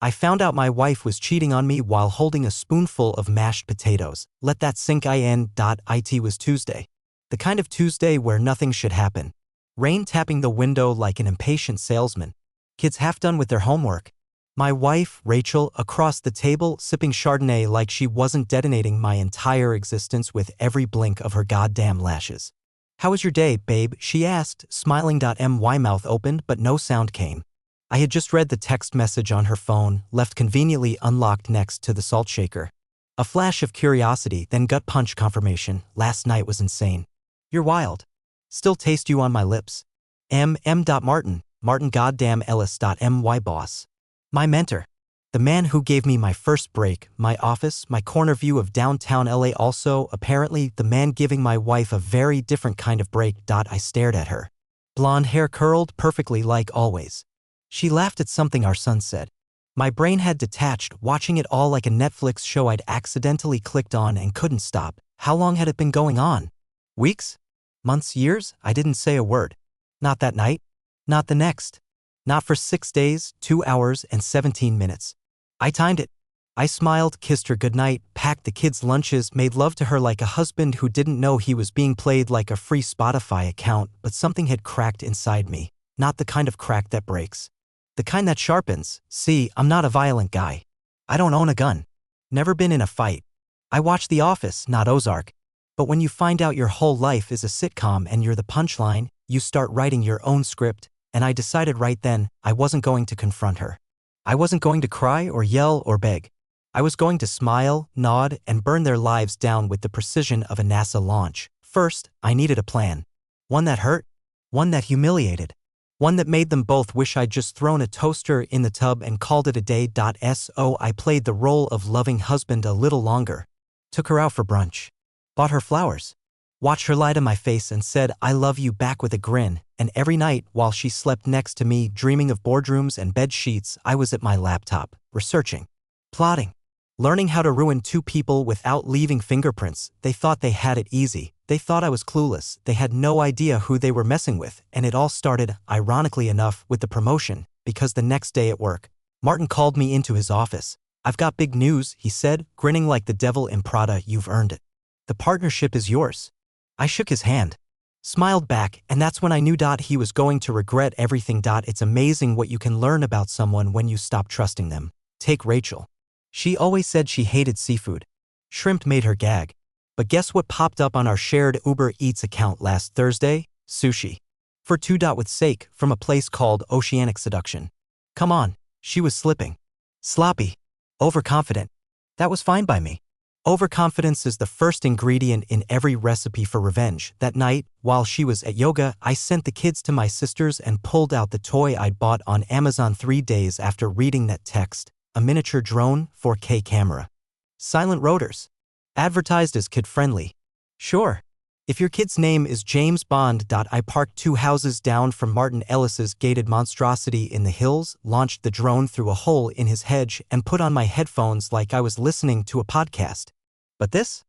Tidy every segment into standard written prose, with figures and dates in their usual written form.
I found out my wife was cheating on me while holding a spoonful of mashed potatoes. Let that sink in. It was Tuesday. The kind of Tuesday where nothing should happen. Rain tapping the window like an impatient salesman. Kids half done with their homework. My wife, Rachel, across the table sipping Chardonnay like she wasn't detonating my entire existence with every blink of her goddamn lashes. "How was your day, babe?" she asked, smiling. My mouth opened but no sound came. I had just read the text message on her phone, left conveniently unlocked next to the salt shaker. A flash of curiosity, then gut punch confirmation. Last night was insane. "You're wild. Still taste you on my lips." Martin goddamn Ellis. My boss. My mentor. The man who gave me my first break, my office, my corner view of downtown LA. Also, apparently, the man giving my wife a very different kind of break. I stared at her. Blonde hair curled perfectly like always. She laughed at something our son said. My brain had detached, watching it all like a Netflix show I'd accidentally clicked on and couldn't stop. How long had it been going on? Weeks? Months? Years? I didn't say a word. Not that night. Not the next. Not for 6 days, 2 hours, and 17 minutes. I timed it. I smiled, kissed her goodnight, packed the kids' lunches, made love to her like a husband who didn't know he was being played like a free Spotify account, but something had cracked inside me. Not the kind of crack that breaks. The kind that sharpens. See, I'm not a violent guy. I don't own a gun. Never been in a fight. I watch The Office, not Ozark. But when you find out your whole life is a sitcom and you're the punchline, you start writing your own script, and I decided right then I wasn't going to confront her. I wasn't going to cry or yell or beg. I was going to smile, nod, and burn their lives down with the precision of a NASA launch. First, I needed a plan. One that hurt. One that humiliated. One that made them both wish I'd just thrown a toaster in the tub and called it a day. So I played the role of loving husband a little longer. Took her out for brunch. Bought her flowers. Watched her lie to my face and said, "I love you" back with a grin, and every night while she slept next to me dreaming of boardrooms and bed sheets, I was at my laptop, researching, plotting, learning how to ruin two people without leaving fingerprints. They thought they had it easy. They thought I was clueless. They had no idea who they were messing with, and it all started, ironically enough, with the promotion, because the next day at work, Martin called me into his office. "I've got big news," he said, grinning like the devil in Prada. "You've earned it. The partnership is yours." I shook his hand, smiled back, and that's when I knew he was going to regret everything. It's amazing what you can learn about someone when you stop trusting them. Take Rachel. She always said she hated seafood. Shrimp made her gag. But guess what popped up on our shared Uber Eats account last Thursday? Sushi. For two. With sake, from a place called Oceanic Seduction. Come on, she was slipping. Sloppy. Overconfident. That was fine by me. Overconfidence is the first ingredient in every recipe for revenge. That night, while she was at yoga, I sent the kids to my sister's and pulled out the toy I'd bought on Amazon 3 days after reading that text. A miniature drone, 4K camera. Silent rotors. Advertised as kid-friendly. Sure. If your kid's name is James Bond. I parked 2 houses down from Martin Ellis's gated monstrosity in the hills, launched the drone through a hole in his hedge, and put on my headphones like I was listening to a podcast. But this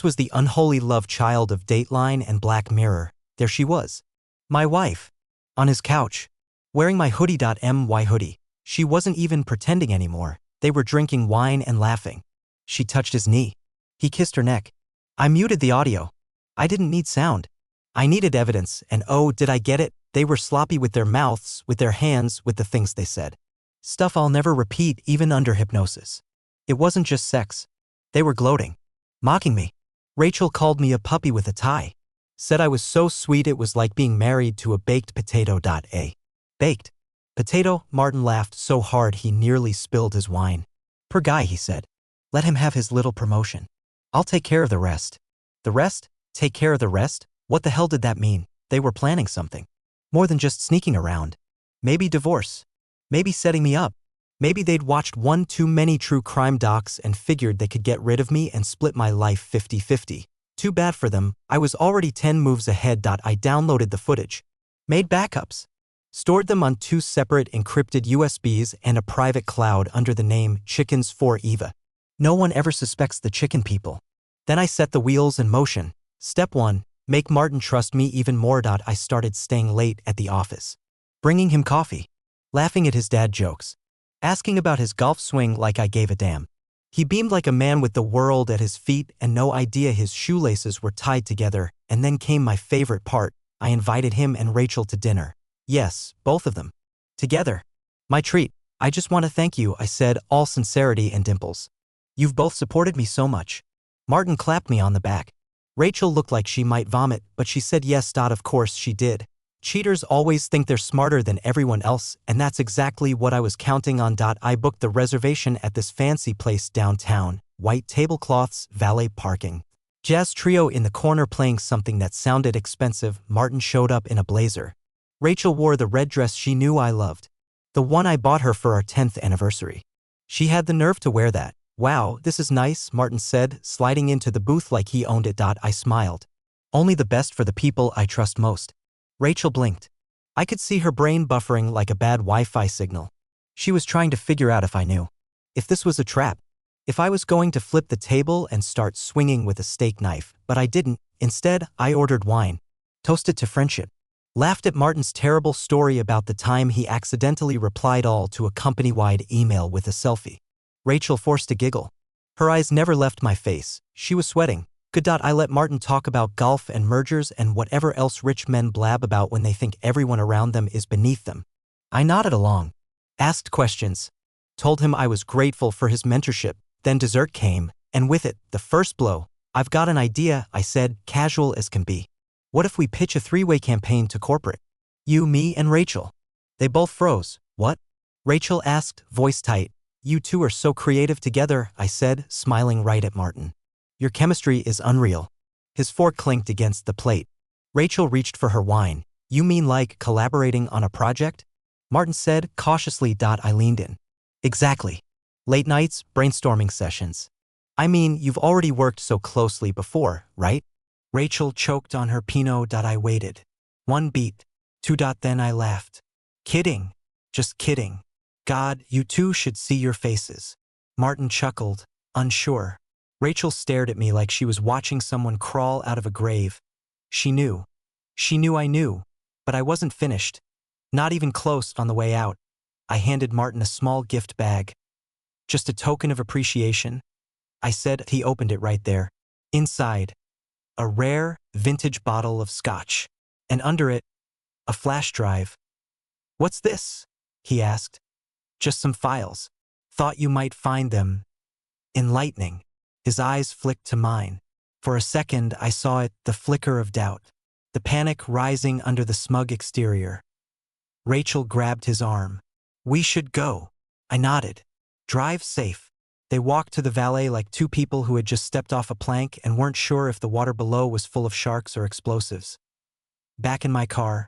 was the unholy love child of Dateline and Black Mirror. There she was. My wife. On his couch. Wearing my hoodie. My hoodie. She wasn't even pretending anymore. They were drinking wine and laughing. She touched his knee. He kissed her neck. I muted the audio. I didn't need sound. I needed evidence, and oh, did I get it? They were sloppy with their mouths, with their hands, with the things they said. Stuff I'll never repeat, even under hypnosis. It wasn't just sex. They were gloating. Mocking me. Rachel called me a puppy with a tie. Said I was so sweet it was like being married to a baked potato. A baked potato? Martin laughed so hard he nearly spilled his wine. Poor guy, he said. Let him have his little promotion. I'll take care of the rest. The rest? Take care of the rest? What the hell did that mean? They were planning something. More than just sneaking around. Maybe divorce. Maybe setting me up. Maybe they'd watched one too many true crime docs and figured they could get rid of me and split my life 50-50. Too bad for them, I was already 10 moves ahead. I downloaded the footage. Made backups. Stored them on 2 separate encrypted USBs and a private cloud under the name Chickens for Eva. No one ever suspects the chicken people. Then I set the wheels in motion. Step 1. Make Martin trust me even more. I started staying late at the office. Bringing him coffee. Laughing at his dad jokes. asking about his golf swing like I gave a damn. He beamed like a man with the world at his feet and no idea his shoelaces were tied together, and then came my favorite part. I invited him and Rachel to dinner. Yes, both of them. Together. My treat. I just want to thank you, I said, all sincerity and dimples. You've both supported me so much. Martin clapped me on the back. Rachel looked like she might vomit, but she said yes. Of course she did. Cheaters always think they're smarter than everyone else, and that's exactly what I was counting on. I booked the reservation at this fancy place downtown, white tablecloths, valet parking. Jazz trio in the corner playing something that sounded expensive. Martin showed up in a blazer. Rachel wore the red dress she knew I loved. The one I bought her for our 10th anniversary. She had the nerve to wear that. Wow, this is nice, Martin said, sliding into the booth like he owned it. I smiled. Only the best for the people I trust most. Rachel blinked. I could see her brain buffering like a bad Wi-Fi signal. She was trying to figure out if I knew. If this was a trap. If I was going to flip the table and start swinging with a steak knife, but I didn't. Instead, I ordered wine. Toasted to friendship. Laughed at Martin's terrible story about the time he accidentally replied all to a company-wide email with a selfie. Rachel forced a giggle. Her eyes never left my face. She was sweating. Good. I let Martin talk about golf and mergers and whatever else rich men blab about when they think everyone around them is beneath them. I nodded along. Asked questions. Told him I was grateful for his mentorship. Then dessert came, and with it, the first blow. I've got an idea, I said, casual as can be. What if we pitch a three-way campaign to corporate? You, me, and Rachel. They both froze. What? Rachel asked, voice tight. You two are so creative together, I said, smiling right at Martin. Your chemistry is unreal. His fork clinked against the plate. Rachel reached for her wine. You mean like collaborating on a project? Martin said, cautiously. I leaned in. Exactly. Late nights, brainstorming sessions. I mean, you've already worked so closely before, right? Rachel choked on her Pinot. I waited. 1 beat. 2. Then I laughed. Kidding. Just kidding. God, you two should see your faces. Martin chuckled, unsure. Rachel stared at me like she was watching someone crawl out of a grave. She knew. She knew I knew. But I wasn't finished. Not even close. On the way out, I handed Martin a small gift bag. Just a token of appreciation, I said. He opened it right there. Inside, a rare, vintage bottle of scotch. And under it, a flash drive. What's this? He asked. Just some files. Thought you might find them enlightening. His eyes flicked to mine. For a second, I saw it, the flicker of doubt. The panic rising under the smug exterior. Rachel grabbed his arm. We should go. I nodded. Drive safe. They walked to the valet like two people who had just stepped off a plank and weren't sure if the water below was full of sharks or explosives. Back in my car,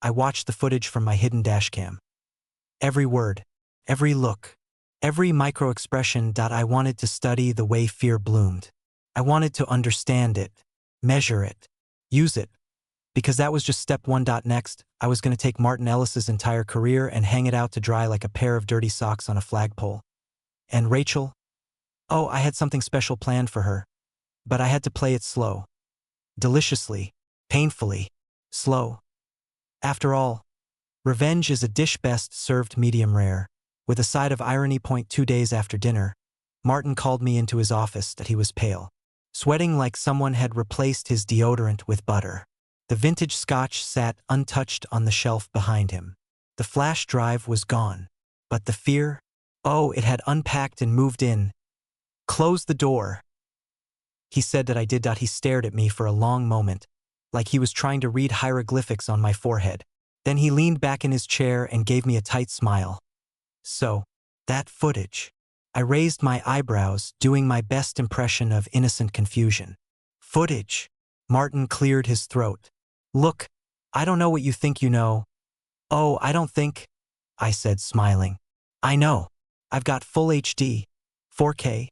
I watched the footage from my hidden dashcam. Every word, every look, every micro-expression. I wanted to study the way fear bloomed. I wanted to understand it, measure it, use it, because that was just step 1. Next, I was going to take Martin Ellis's entire career and hang it out to dry like a pair of dirty socks on a flagpole. And Rachel? Oh, I had something special planned for her. But I had to play it slow. Deliciously, painfully, slow. After all, revenge is a dish best served medium rare. With a side of irony. 2 days after dinner, Martin called me into his office. That he was pale, sweating like someone had replaced his deodorant with butter. The vintage scotch sat untouched on the shelf behind him. The flash drive was gone. But the fear? Oh, it had unpacked and moved in. Close the door. He said that I did. He stared at me for a long moment, like he was trying to read hieroglyphics on my forehead. Then he leaned back in his chair and gave me a tight smile. So, that footage. I raised my eyebrows, doing my best impression of innocent confusion. Footage. Martin cleared his throat. Look, I don't know what you think you know. Oh, I don't think, I said, smiling. I know. I've got full HD, 4K,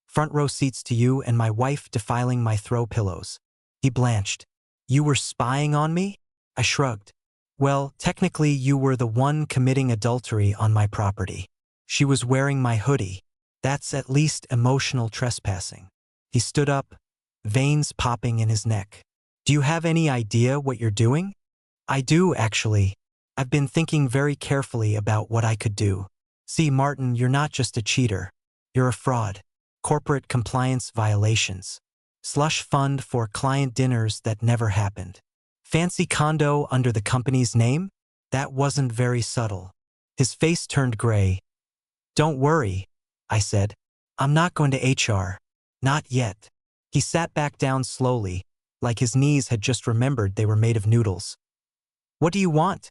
front row seats to you and my wife defiling my throw pillows. He blanched. You were spying on me? I shrugged. Well, technically you were the one committing adultery on my property. She was wearing my hoodie. That's at least emotional trespassing. He stood up, veins popping in his neck. Do you have any idea what you're doing? I do, actually. I've been thinking very carefully about what I could do. See, Martin, you're not just a cheater. You're a fraud. Corporate compliance violations. Slush fund for client dinners that never happened. Fancy condo under the company's name? That wasn't very subtle. His face turned gray. Don't worry, I said. I'm not going to HR. Not yet. He sat back down slowly, like his knees had just remembered they were made of noodles. What do you want?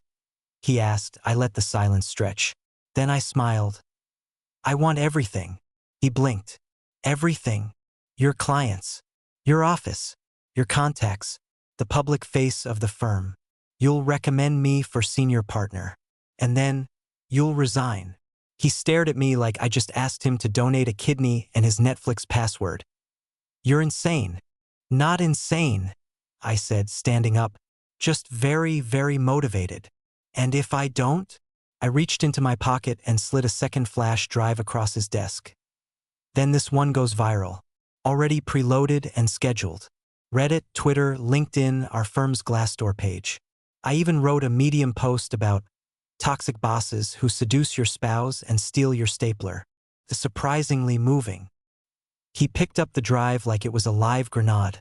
He asked. I let the silence stretch. Then I smiled. I want everything. He blinked. Everything. Your clients. Your office. Your contacts. The public face of the firm. You'll recommend me for senior partner. And then, you'll resign. He stared at me like I just asked him to donate a kidney and his Netflix password. You're insane. Not insane, I said, standing up. Just very, very motivated. And if I don't? I reached into my pocket and slid a second flash drive across his desk. Then this one goes viral. Already preloaded and scheduled. Reddit, Twitter, LinkedIn, our firm's Glassdoor page. I even wrote a Medium post about toxic bosses who seduce your spouse and steal your stapler. The surprisingly moving. He picked up the drive like it was a live grenade.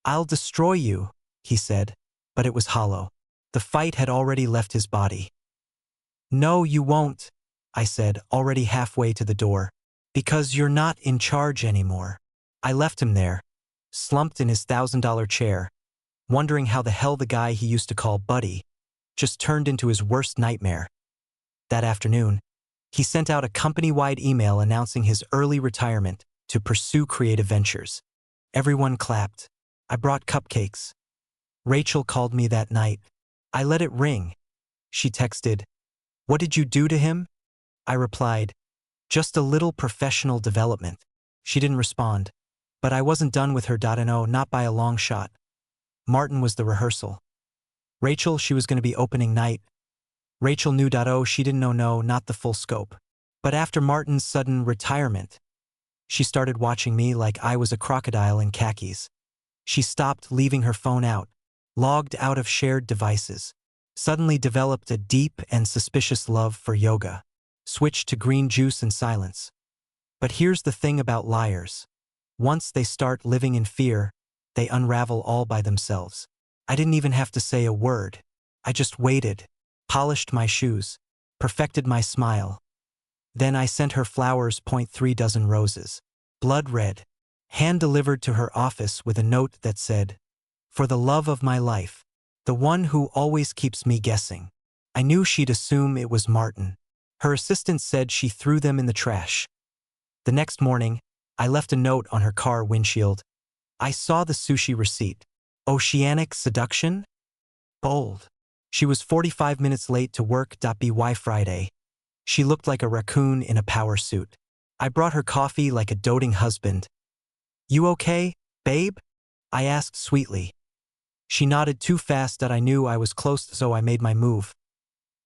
I'll destroy you, he said, but it was hollow. The fight had already left his body. No, you won't, I said, already halfway to the door. Because you're not in charge anymore. I left him there, slumped in his $1,000 chair, wondering how the hell the guy he used to call Buddy just turned into his worst nightmare. That afternoon, he sent out a company-wide email announcing his early retirement to pursue creative ventures. Everyone clapped. I brought cupcakes. Rachel called me that night. I let it ring. She texted, "What did you do to him?" I replied, "Just a little professional development." She didn't respond, but I wasn't done with her. No, not by a long shot. Martin was the rehearsal. Rachel, she was going to be opening night. Rachel knew. She didn't know. No, not the full scope. But after Martin's sudden retirement, she started watching me like I was a crocodile in khakis. She stopped leaving her phone out, logged out of shared devices, suddenly developed a deep and suspicious love for yoga, switched to green juice and silence. But here's the thing about liars. Once they start living in fear, they unravel all by themselves. I didn't even have to say a word. I just waited, polished my shoes, perfected my smile. Then I sent her flowers, 3 dozen roses, blood red, hand-delivered to her office with a note that said, "For the love of my life, the one who always keeps me guessing." I knew she'd assume it was Martin. Her assistant said she threw them in the trash. The next morning, I left a note on her car windshield. I saw the sushi receipt. Oceanic seduction? Bold. She was 45 minutes late to work. By Friday. She looked like a raccoon in a power suit. I brought her coffee like a doting husband. You okay, babe? I asked sweetly. She nodded too fast that I knew I was close, so I made my move.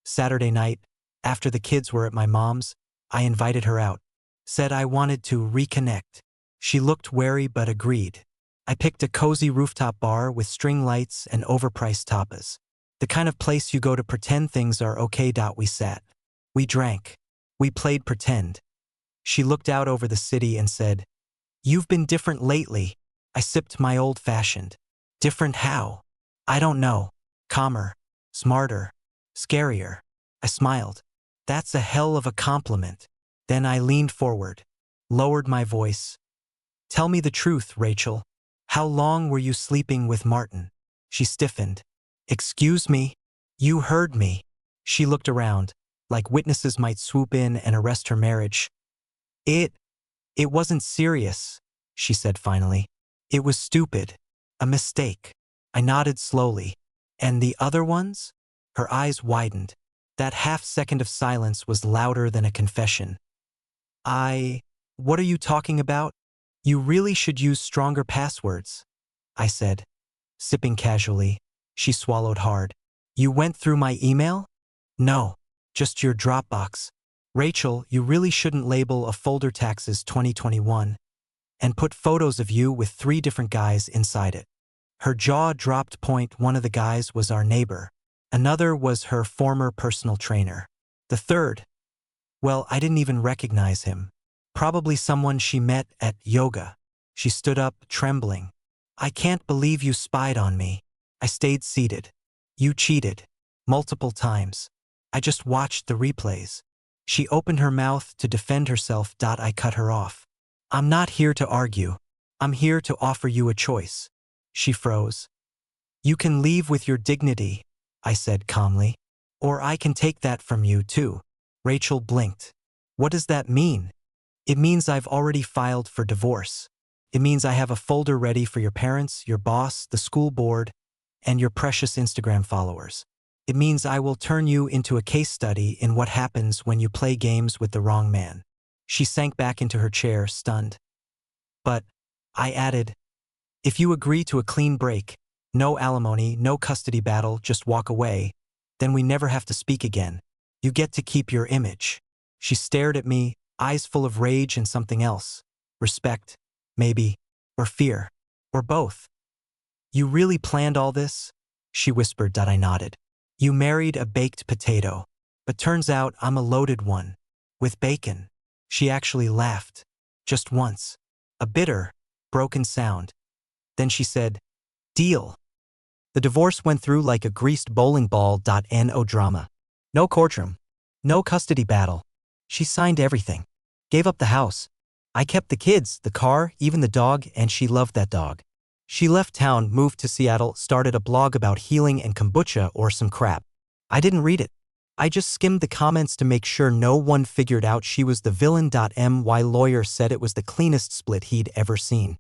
Saturday night, after the kids were at my mom's, I invited her out. Said I wanted to reconnect. She looked wary but agreed. I picked a cozy rooftop bar with string lights and overpriced tapas. The kind of place you go to pretend things are okay. We sat. We drank. We played pretend. She looked out over the city and said, "You've been different lately." I sipped my old-fashioned. Different how? I don't know. Calmer. Smarter. Scarier. I smiled. That's a hell of a compliment. Then I leaned forward, lowered my voice. Tell me the truth, Rachel. How long were you sleeping with Martin? She stiffened. Excuse me? You heard me. She looked around, like witnesses might swoop in and arrest her marriage. It wasn't serious, she said finally. It was stupid. A mistake. I nodded slowly. And the other ones? Her eyes widened. That half-second of silence was louder than a confession. What are you talking about? You really should use stronger passwords, I said, sipping casually. She swallowed hard. You went through my email? No, just your Dropbox. Rachel, you really shouldn't label a folder taxes 2021 and put photos of you with 3 different guys inside it. Her jaw dropped. One of the guys was our neighbor. Another was her former personal trainer. The third Well, I didn't even recognize him. Probably someone she met at yoga. She stood up, trembling. I can't believe you spied on me. I stayed seated. You cheated. Multiple times. I just watched the replays. She opened her mouth to defend herself. I cut her off. I'm not here to argue. I'm here to offer you a choice. She froze. You can leave with your dignity, I said calmly. Or I can take that from you too. Rachel blinked. What does that mean? It means I've already filed for divorce. It means I have a folder ready for your parents, your boss, the school board, and your precious Instagram followers. It means I will turn you into a case study in what happens when you play games with the wrong man. She sank back into her chair, stunned. But, I added, if you agree to a clean break, no alimony, no custody battle, just walk away, then we never have to speak again. You get to keep your image. She stared at me, eyes full of rage and something else. Respect, maybe, or fear, or both. You really planned all this? She whispered. I nodded. You married a baked potato, but turns out I'm a loaded one, with bacon. She actually laughed, just once, a bitter, broken sound. Then she said, deal. The divorce went through like a greased bowling ball. No drama. No courtroom. No custody battle. She signed everything. Gave up the house. I kept the kids, the car, even the dog, and she loved that dog. She left town, moved to Seattle, started a blog about healing and kombucha or some crap. I didn't read it. I just skimmed the comments to make sure no one figured out she was the villain. My lawyer said it was the cleanest split he'd ever seen.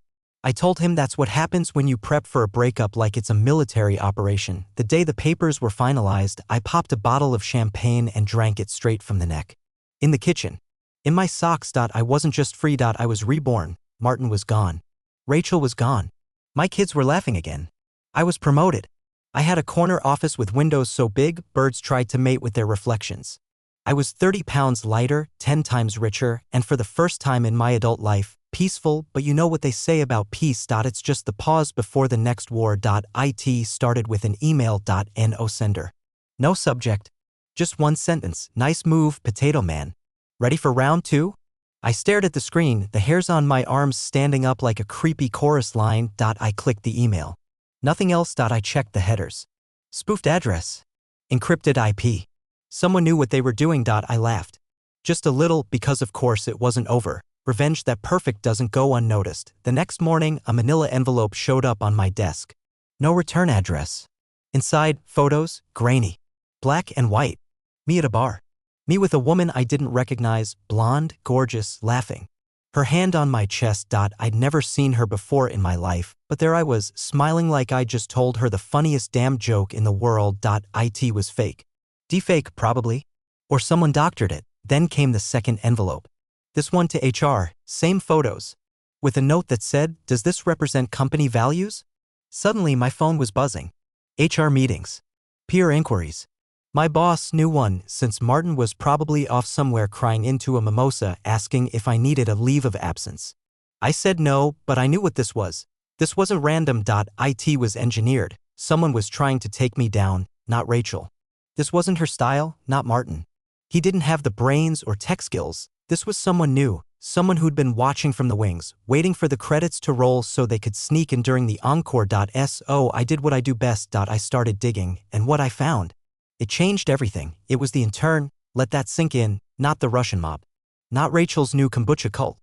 I told him that's what happens when you prep for a breakup like it's a military operation. The day the papers were finalized, I popped a bottle of champagne and drank it straight from the neck. In the kitchen. In my socks. I wasn't just free. I was reborn. Martin was gone. Rachel was gone. My kids were laughing again. I was promoted. I had a corner office with windows so big, birds tried to mate with their reflections. I was 30 pounds lighter, 10 times richer, and for the first time in my adult life, peaceful. But you know what they say about peace. It's just the pause before the next war. It started with an email. No sender. No subject. Just one sentence. Nice move, potato man. Ready for round 2? I stared at the screen, the hairs on my arms standing up like a creepy chorus line. I clicked the email. Nothing else. I checked the headers. Spoofed address. Encrypted IP. Someone knew what they were doing. I laughed. Just a little, because of course it wasn't over. Revenge that perfect doesn't go unnoticed. The next morning, a manila envelope showed up on my desk. No return address. Inside, photos, grainy. Black and white. Me at a bar. Me with a woman I didn't recognize, blonde, gorgeous, laughing. Her hand on my chest. I'd never seen her before in my life, but there I was, smiling like I just told her the funniest damn joke in the world. It was fake. Deepfake, probably. Or someone doctored it. Then came the second envelope. This one to HR, same photos. With a note that said, does this represent company values? Suddenly my phone was buzzing. HR meetings. Peer inquiries. My boss knew one, since Martin was probably off somewhere crying into a mimosa asking if I needed a leave of absence. I said no, but I knew what this was. This wasn't random. It was engineered. Someone was trying to take me down, not Rachel. This wasn't her style, not Martin. He didn't have the brains or tech skills. This was someone new, someone who'd been watching from the wings, waiting for the credits to roll so they could sneak in during the encore. So I did what I do best. I started digging, and what I found. It changed everything. It was the intern, let that sink in, not the Russian mob. Not Rachel's new kombucha cult.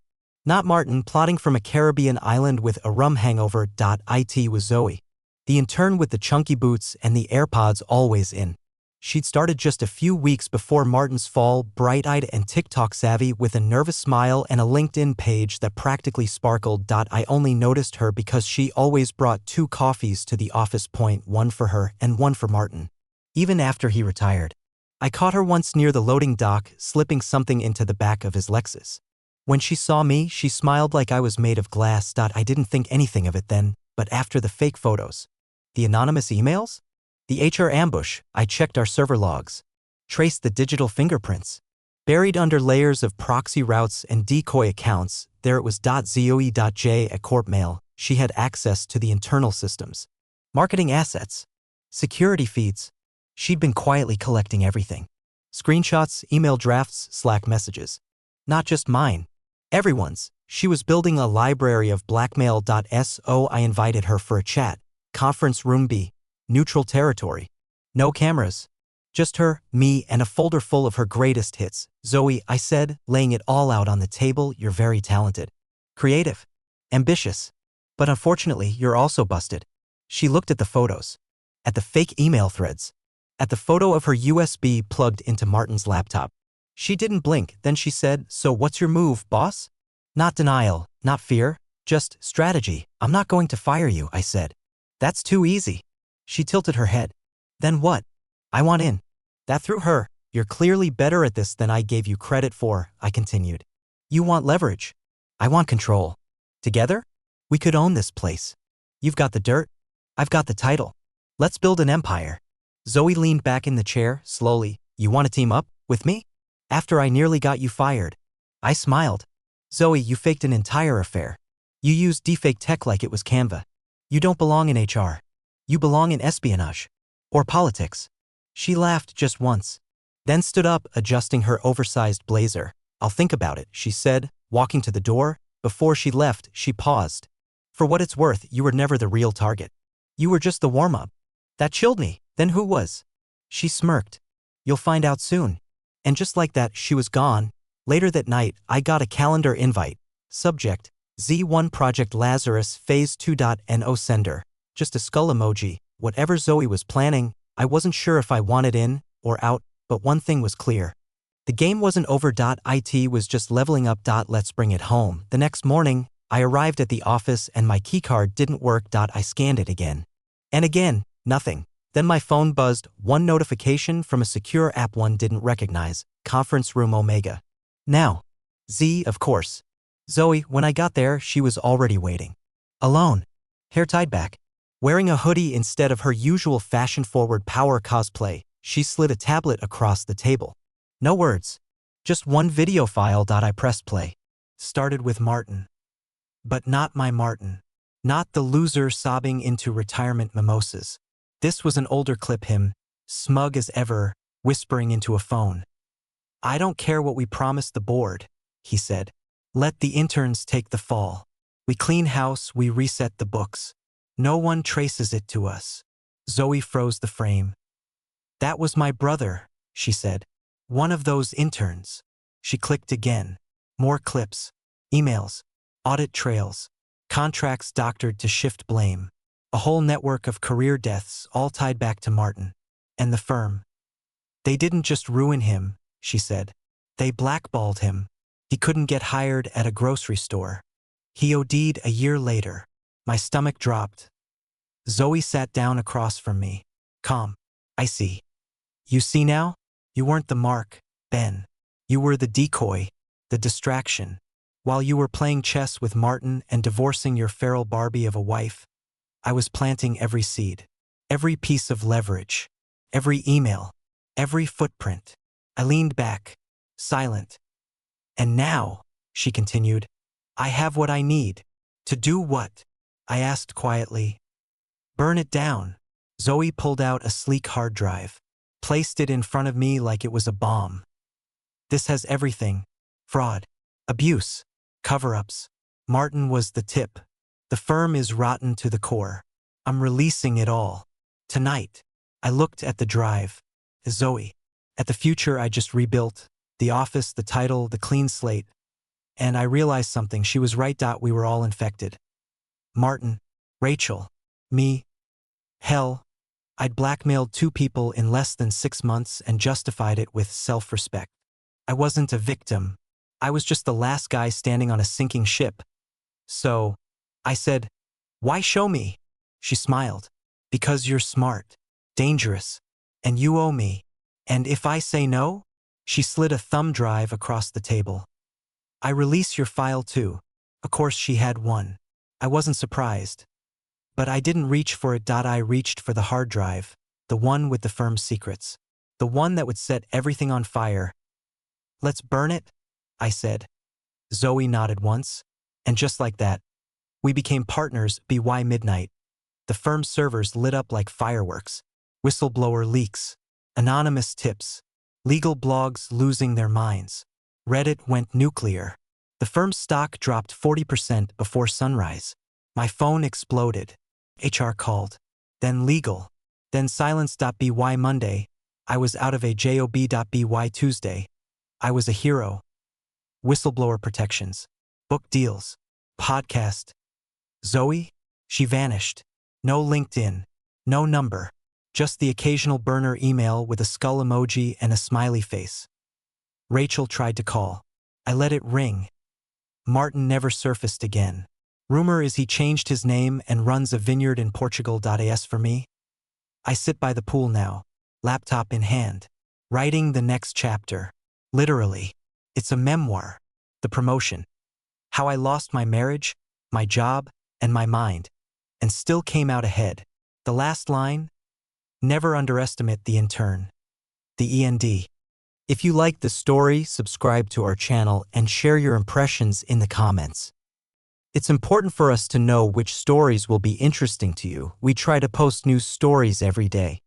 Not Martin plotting from a Caribbean island with a rum hangover. It was Zoe. The intern with the chunky boots and the AirPods always in. She'd started just a few weeks before Martin's fall, bright-eyed and TikTok savvy with a nervous smile and a LinkedIn page that practically sparkled. I only noticed her because she always brought 2 coffees to the office. One for her and one for Martin. Even after he retired. I caught her once near the loading dock, slipping something into the back of his Lexus. When she saw me, she smiled like I was made of glass. I didn't think anything of it then, but after the fake photos. The anonymous emails? The HR ambush, I checked our server logs. Traced the digital fingerprints. Buried under layers of proxy routes and decoy accounts, there it was. Zoe.j at Corpmail. She had access to the internal systems. Marketing assets. Security feeds. She'd been quietly collecting everything. Screenshots, email drafts, Slack messages. Not just mine. Everyone's. She was building a library of blackmail.so. I invited her for a chat. Conference room B. Neutral territory. No cameras. Just her, me, and a folder full of her greatest hits. Zoe, I said, laying it all out on the table, you're very talented. Creative. Ambitious. But unfortunately, you're also busted. She looked at the photos. At the fake email threads. At the photo of her USB plugged into Martin's laptop. She didn't blink, then she said, so what's your move, boss? Not denial, not fear, just strategy. I'm not going to fire you, I said. That's too easy. She tilted her head. Then what? I want in. That threw her. You're clearly better at this than I gave you credit for, I continued. You want leverage. I want control. Together? We could own this place. You've got the dirt. I've got the title. Let's build an empire. Zoe leaned back in the chair, slowly. You want to team up with me? After I nearly got you fired. I smiled. Zoe, you faked an entire affair. You used deepfake tech like it was Canva. You don't belong in HR. You belong in espionage. Or politics. She laughed just once. Then stood up, adjusting her oversized blazer. I'll think about it, she said, walking to the door. Before she left, she paused. For what it's worth, you were never the real target. You were just the warm-up. That chilled me. Then who was? She smirked. You'll find out soon. And just like that, she was gone. Later that night, I got a calendar invite. Subject, Z1 Project Lazarus Phase 2.no sender. Just a skull emoji. Whatever Zoe was planning, I wasn't sure if I wanted in or out, but one thing was clear. The game wasn't over. It was just leveling up. Let's bring it home. The next morning, I arrived at the office and my keycard didn't work. I scanned it again. And again, nothing. Then my phone buzzed, one notification from a secure app one didn't recognize. Conference room Omega. Now. Z, of course. Zoe, when I got there, she was already waiting. Alone. Hair tied back. Wearing a hoodie instead of her usual fashion-forward power cosplay, she slid a tablet across the table. No words. Just one video file. I pressed play. Started with Martin. But not my Martin. Not the loser sobbing into retirement mimosas. This was an older clip, him, smug as ever, whispering into a phone. I don't care what we promised the board, he said. Let the interns take the fall. We clean house, we reset the books. No one traces it to us. Zoe froze the frame. That was my brother, she said. One of those interns. She clicked again. More clips. Emails. Audit trails. Contracts doctored to shift blame. A whole network of career deaths all tied back to Martin. And the firm. They didn't just ruin him, she said. They blackballed him. He couldn't get hired at a grocery store. He OD'd a year later. My stomach dropped. Zoe sat down across from me. Calm. I see. You see now? You weren't the mark, Ben. You were the decoy, the distraction. While you were playing chess with Martin and divorcing your feral Barbie of a wife, I was planting every seed, every piece of leverage, every email, every footprint. I leaned back, silent. And now, she continued, I have what I need. To do what? I asked quietly. Burn it down. Zoe pulled out a sleek hard drive, placed it in front of me like it was a bomb. This has everything. Fraud, abuse, cover-ups. Martin was the tip. The firm is rotten to the core. I'm releasing it all. Tonight. I looked at the drive. Zoe. At the future I just rebuilt. The office, the title, the clean slate. And I realized something. She was right. We were all infected. Martin, Rachel, me. Hell, I'd blackmailed 2 people in less than 6 months and justified it with self-respect. I wasn't a victim. I was just the last guy standing on a sinking ship. So, I said, why show me? She smiled. Because you're smart, dangerous, and you owe me. And if I say no? She slid a thumb drive across the table. I release your file too. Of course she had one. I wasn't surprised. But I didn't reach for it. I reached for the hard drive, the one with the firm's secrets, the one that would set everything on fire. Let's burn it, I said. Zoe nodded once, and just like that, we became partners. By midnight. The firm's servers lit up like fireworks, whistleblower leaks, anonymous tips. Legal blogs losing their minds. Reddit went nuclear. The firm's stock dropped 40% before sunrise. My phone exploded. HR called. Then legal. Then silence.by Monday. I was out of a job.by Tuesday. I was a hero. Whistleblower protections. Book deals. Podcast. Zoe? She vanished. No LinkedIn. No number. Just the occasional burner email with a skull emoji and a smiley face. Rachel tried to call. I let it ring. Martin never surfaced again. Rumor is he changed his name and runs a vineyard in Portugal.as for me. I sit by the pool now, laptop in hand, writing the next chapter. Literally. It's a memoir. The promotion. How I lost my marriage, my job, and my mind, and still came out ahead. The last line? Never underestimate the intern. The END. If you like the story, subscribe to our channel and share your impressions in the comments. It's important for us to know which stories will be interesting to you. We try to post new stories every day.